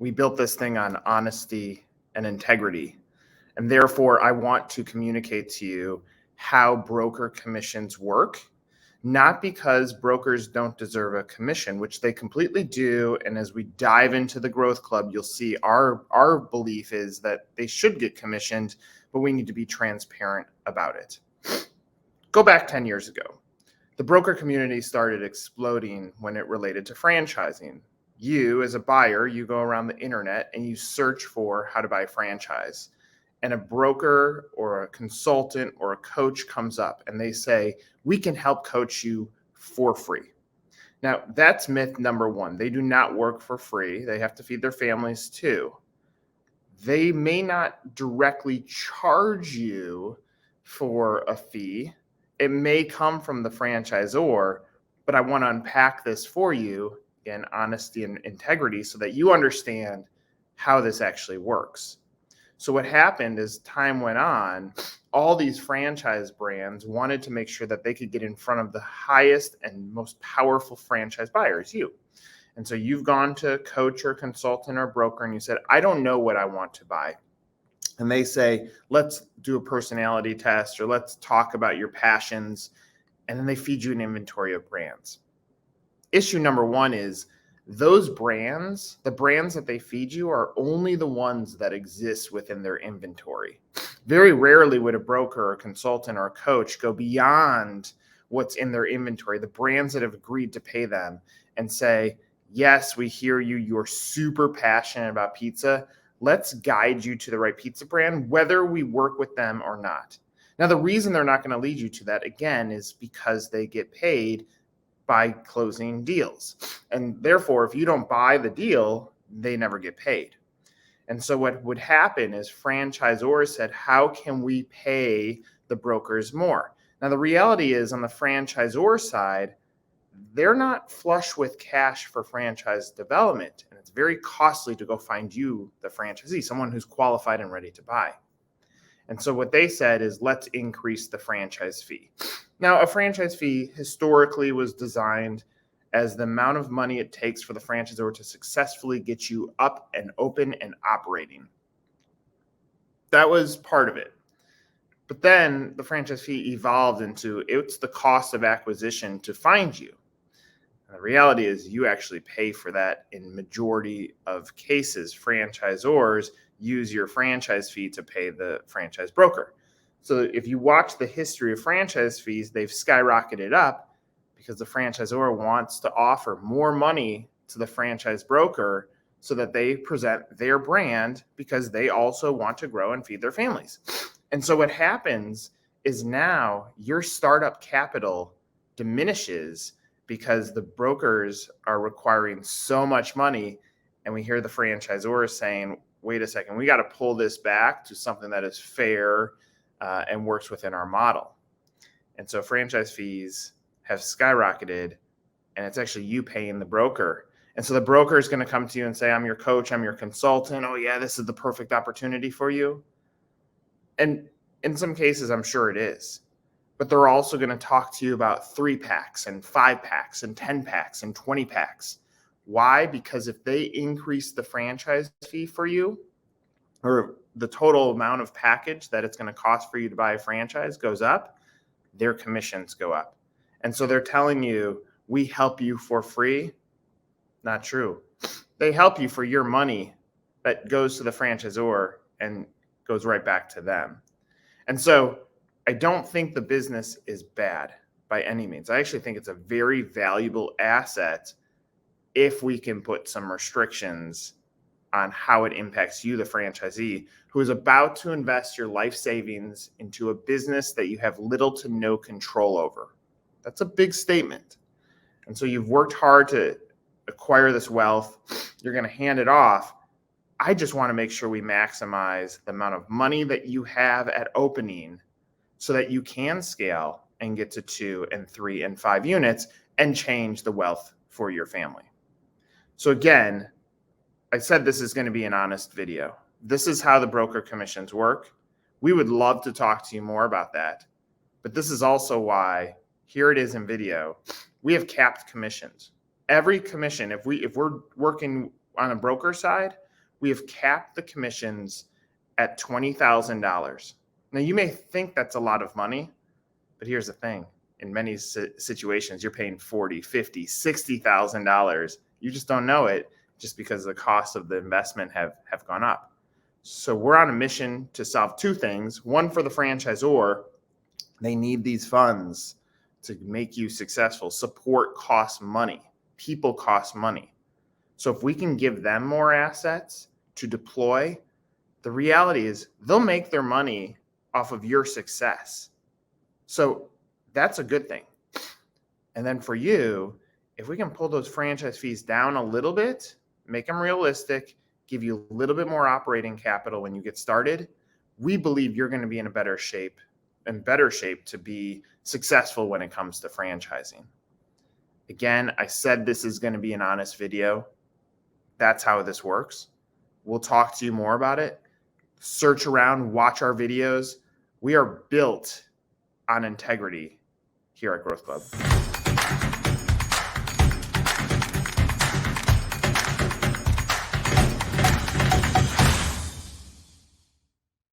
We built this thing on honesty and integrity. And therefore, I want to communicate to you how broker commissions work, not because brokers don't deserve a commission, which they completely do. And as we dive into the Growth Club, you'll see our belief is that they should get commissioned, but we need to be transparent about it. Go back 10 years ago. The broker community started exploding when it related to franchising. You, as a buyer, you go around the internet and you search for how to buy a franchise. And a broker or a consultant or a coach comes up and they say, we can help coach you for free. Now, that's myth number one. They do not work for free. They have to feed their families too. They may not directly charge you for a fee. It may come from the franchisor, but I want to unpack this for you in honesty and integrity so that you understand how this actually works. So what happened as time went on, all these franchise brands wanted to make sure that they could get in front of the highest and most powerful franchise buyers, you. And so you've gone to a coach or consultant or broker and you said, I don't know what I want to buy. And they say, let's do a personality test or let's talk about your passions. And then they feed you an inventory of brands. Issue number one is those brands, the brands that they feed you are only the ones that exist within their inventory. Very rarely would a broker or a consultant or a coach go beyond what's in their inventory, the brands that have agreed to pay them, and say, yes, we hear you. You're super passionate about pizza. Let's guide you to the right pizza brand, whether we work with them or not. Now, the reason they're not going to lead you to that, again, is because they get paid by closing deals. And therefore, if you don't buy the deal, they never get paid. And so what would happen is franchisors said, how can we pay the brokers more? Now, the reality is on the franchisor side, they're not flush with cash for franchise development. And it's very costly to go find you, the franchisee, someone who's qualified and ready to buy. And so what they said is, let's increase the franchise fee. Now, a franchise fee historically was designed as the amount of money it takes for the franchisor to successfully get you up and open and operating. That was part of it. But then the franchise fee evolved into it's the cost of acquisition to find you. And the reality is you actually pay for that in majority of cases. Franchisors use your franchise fee to pay the franchise broker. So if you watch the history of franchise fees, they've skyrocketed up because the franchisor wants to offer more money to the franchise broker so that they present their brand because they also want to grow and feed their families. And so what happens is now your startup capital diminishes because the brokers are requiring so much money. And we hear the franchisor saying, wait a second, we got to pull this back to something that is fair and works within our model. And so franchise fees have skyrocketed, and it's actually you paying the broker. And so the broker is going to come to you and say, I'm your coach, I'm your consultant. Oh yeah, this is the perfect opportunity for you. And in some cases, I'm sure it is. But they're also going to talk to you about 3-packs and 5-packs and 10-packs and 20-packs. Why? Because if they increase the franchise fee for you, or the total amount of package that it's going to cost for you to buy a franchise goes up, their commissions go up. And so they're telling you, we help you for free. Not true. They help you for your money that goes to the franchisor and goes right back to them. And so I don't think the business is bad by any means. I actually think it's a very valuable asset if we can put some restrictions on how it impacts you, the franchisee, who is about to invest your life savings into a business that you have little to no control over. That's a big statement. And so you've worked hard to acquire this wealth. You're going to hand it off. I just want to make sure we maximize the amount of money that you have at opening so that you can scale and get to 2 and 3 and 5 units and change the wealth for your family. So again, I said this is going to be an honest video. This is how the broker commissions work. We would love to talk to you more about that. But this is also why, here it is in video, we have capped commissions. Every commission, if we're working on a broker side, we have capped the commissions at $20,000. Now, you may think that's a lot of money, but here's the thing. In many situations, you're paying $40,000, $50,000, $60,000. You just don't know it just because the cost of the investment have gone up. So we're on a mission to solve two things. One, for the franchisor, they need these funds to make you successful. Support costs money. People cost money. So if we can give them more assets to deploy, the reality is they'll make their money off of your success. So that's a good thing. And then for you, if we can pull those franchise fees down a little bit, make them realistic, give you a little bit more operating capital when you get started, we believe you're going to be in better shape to be successful when it comes to franchising. Again, I said this is going to be an honest video. That's how this works. We'll talk to you more about it. Search around, watch our videos. We are built on integrity here at Growth Club.